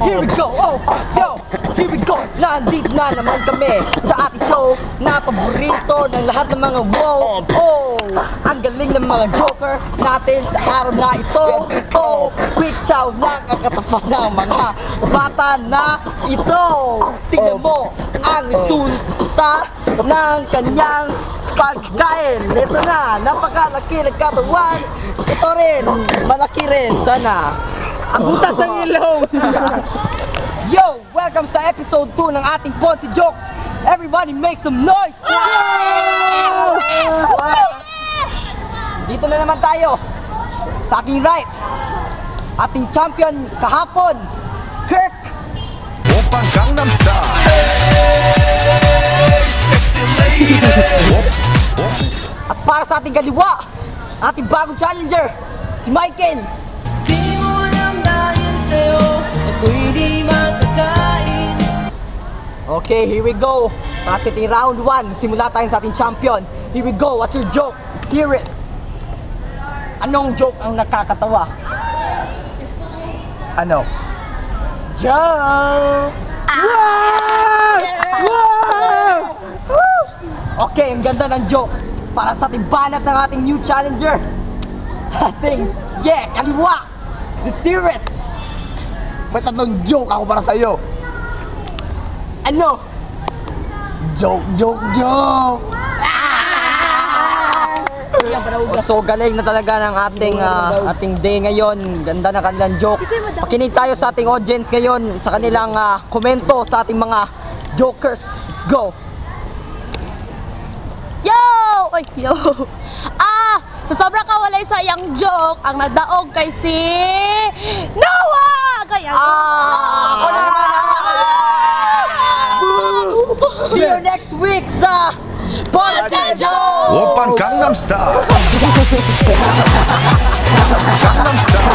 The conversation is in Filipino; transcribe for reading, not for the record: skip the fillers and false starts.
Here we go, oh, yo, here we go. Nandito na naman kami sa ating show na paborito ng lahat ng mga wow. Oh, ang galing ng mga joker natin sa araw na ito. Oh, quick chow lang ang katapat ng mga bata na ito. Tingnan mo ang resulta ng kanyang pagkain. Ito na, napakalaki ng katawan. Ito rin, malaki rin. Sana ang butas ng ilong. Yo, welcome sa episode 2 ng ating Ponzi Jokes. Everybody make some noise. Wow! Dito na naman tayo sa aking right, ating champion kahapon, Kirk. Opang Gangnam Style. Hey, sexy lady. At para sa ating kaliwa, ating bagong challenger, si Michael. Di mo nang dahil sa'yo, ako'y di makakain. Okay, here we go. Para sa ating round 1, simula tayo sa ating champion. Here we go, what's your joke? Hear it. Anong joke ang nakakatawa? Ano? Joke! Wow! Wow! Woo! Okay, ang ganda ng joke. Para sa ating banat ng ating new challenger. Sa ating, kaliwa! The serious! May tatlong joke ako para sa'yo. Ano? Joke! So galing na talaga ng ating day ngayon. Ganda na kanilang joke. Pakinig tayo sa ating audience ngayon sa kanilang komento sa ating mga jokers. Let's go! Yo! Oy, yo! Sa sobrang kawalay sa iyang joke, ang nadaog kay si Noah! Kaya ako na naman See you next week sa Ponzi Jokes! Opang Gangnam Style. Gangnam Style.